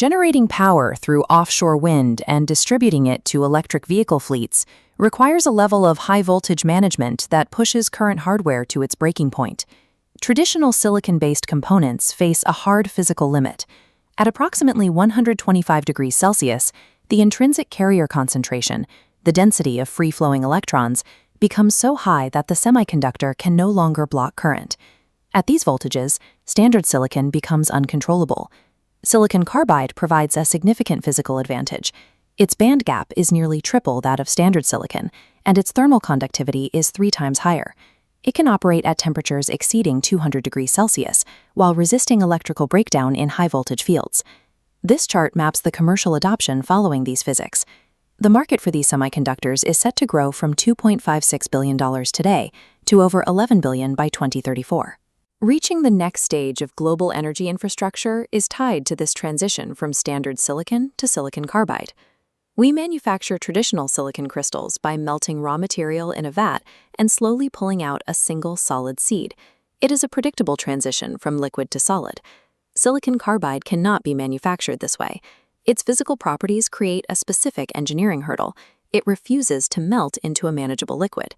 Generating power through offshore wind and distributing it to electric vehicle fleets requires a level of high-voltage management that pushes current hardware to its breaking point. Traditional silicon-based components face a hard physical limit. At approximately 125 degrees Celsius, the intrinsic carrier concentration, the density of free-flowing electrons, becomes so high that the semiconductor can no longer block current. At these voltages, standard silicon becomes uncontrollable. Silicon carbide provides a significant physical advantage. Its bandgap is nearly triple that of standard silicon, and its thermal conductivity is 3 times higher. It can operate at temperatures exceeding 200 degrees Celsius while resisting electrical breakdown in high-voltage fields. This chart maps the commercial adoption following these physics. The market for these semiconductors is set to grow from $2.56 billion today to over $11 billion by 2034. Reaching the next stage of global energy infrastructure is tied to this transition from standard silicon to silicon carbide. We manufacture traditional silicon crystals by melting raw material in a vat and slowly pulling out a single solid seed. It is a predictable transition from liquid to solid. Silicon carbide cannot be manufactured this way. Its physical properties create a specific engineering hurdle. It refuses to melt into a manageable liquid.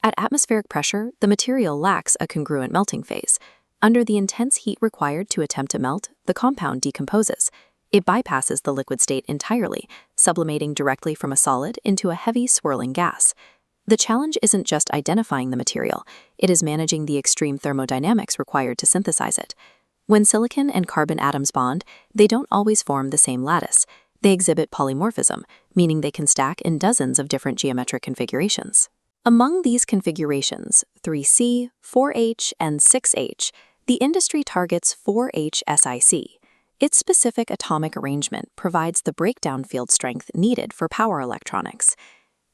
At atmospheric pressure, the material lacks a congruent melting phase. Under the intense heat required to attempt to melt, the compound decomposes. It bypasses the liquid state entirely, sublimating directly from a solid into a heavy, swirling gas. The challenge isn't just identifying the material, it is managing the extreme thermodynamics required to synthesize it. When silicon and carbon atoms bond, they don't always form the same lattice. They exhibit polymorphism, meaning they can stack in dozens of different geometric configurations. Among these configurations, 3C, 4H, and 6H, the industry targets 4H SiC. Its specific atomic arrangement provides the breakdown field strength needed for power electronics.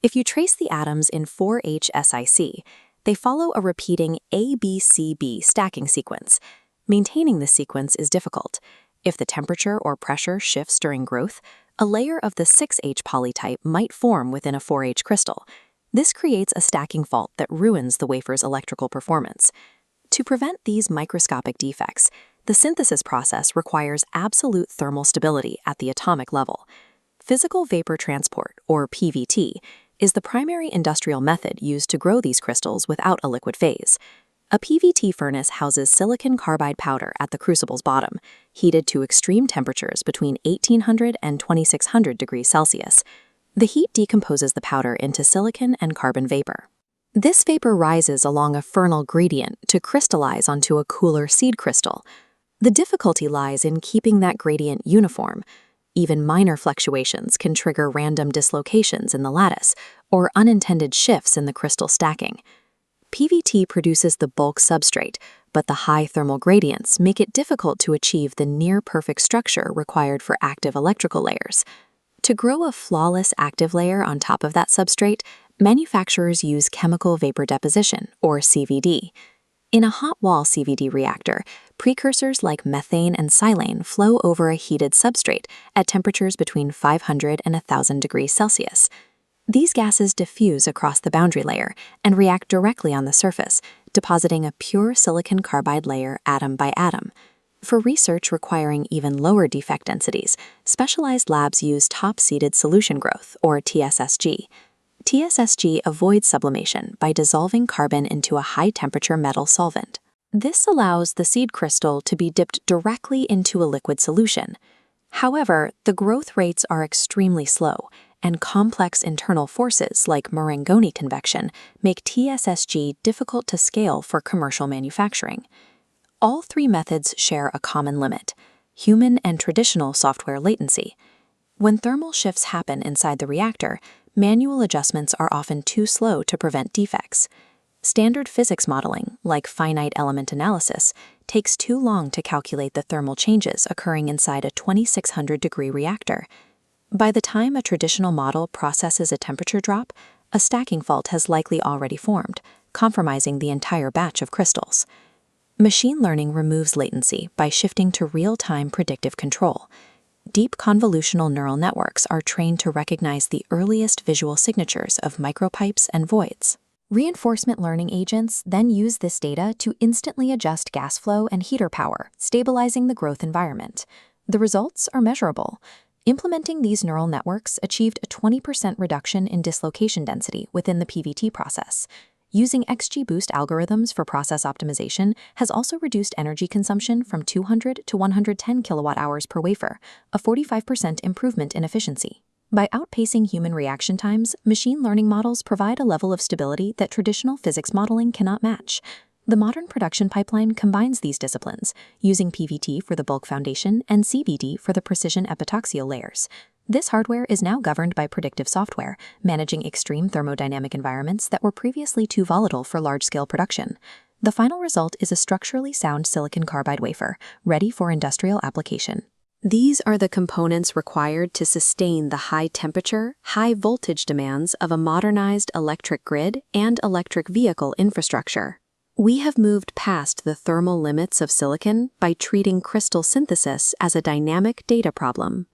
If you trace the atoms in 4H SiC, they follow a repeating ABCB stacking sequence. Maintaining this sequence is difficult. If the temperature or pressure shifts during growth, a layer of the 6H polytype might form within a 4H crystal. This creates a stacking fault that ruins the wafer's electrical performance. To prevent these microscopic defects, the synthesis process requires absolute thermal stability at the atomic level. Physical vapor transport, or PVT, is the primary industrial method used to grow these crystals without a liquid phase. A PVT furnace houses silicon carbide powder at the crucible's bottom, heated to extreme temperatures between 1800 and 2600 degrees Celsius. The heat decomposes the powder into silicon and carbon vapor. This vapor rises along a Fresnel gradient to crystallize onto a cooler seed crystal. The difficulty lies in keeping that gradient uniform. Even minor fluctuations can trigger random dislocations in the lattice or unintended shifts in the crystal stacking. PVT produces the bulk substrate, but the high thermal gradients make it difficult to achieve the near-perfect structure required for active electrical layers. To grow a flawless active layer on top of that substrate, manufacturers use chemical vapor deposition, or CVD. In a hot wall CVD reactor, precursors like methane and silane flow over a heated substrate at temperatures between 500 and 1000 degrees Celsius. These gases diffuse across the boundary layer and react directly on the surface, depositing a pure silicon carbide layer atom by atom. For research requiring even lower defect densities, specialized labs use top-seeded solution growth, or TSSG. TSSG avoids sublimation by dissolving carbon into a high-temperature metal solvent. This allows the seed crystal to be dipped directly into a liquid solution. However, the growth rates are extremely slow, and complex internal forces like Marangoni convection make TSSG difficult to scale for commercial manufacturing. All 3 methods share a common limit: human and traditional software latency. When thermal shifts happen inside the reactor, manual adjustments are often too slow to prevent defects. Standard physics modeling, like finite element analysis, takes too long to calculate the thermal changes occurring inside a 2600-degree reactor. By the time a traditional model processes a temperature drop, a stacking fault has likely already formed, compromising the entire batch of crystals. Machine learning removes latency by shifting to real-time predictive control. Deep convolutional neural networks are trained to recognize the earliest visual signatures of micropipes and voids. Reinforcement learning agents then use this data to instantly adjust gas flow and heater power, stabilizing the growth environment. The results are measurable. Implementing these neural networks achieved a 20% reduction in dislocation density within the PVT process. Using XGBoost algorithms for process optimization has also reduced energy consumption from 200 to 110 kilowatt-hours per wafer, a 45% improvement in efficiency. By outpacing human reaction times, machine learning models provide a level of stability that traditional physics modeling cannot match. The modern production pipeline combines these disciplines, using PVT for the bulk foundation and CVD for the precision epitaxial layers. This hardware is now governed by predictive software, managing extreme thermodynamic environments that were previously too volatile for large-scale production. The final result is a structurally sound silicon carbide wafer, ready for industrial application. These are the components required to sustain the high-temperature, high-voltage demands of a modernized electric grid and electric vehicle infrastructure. We have moved past the thermal limits of silicon by treating crystal synthesis as a dynamic data problem.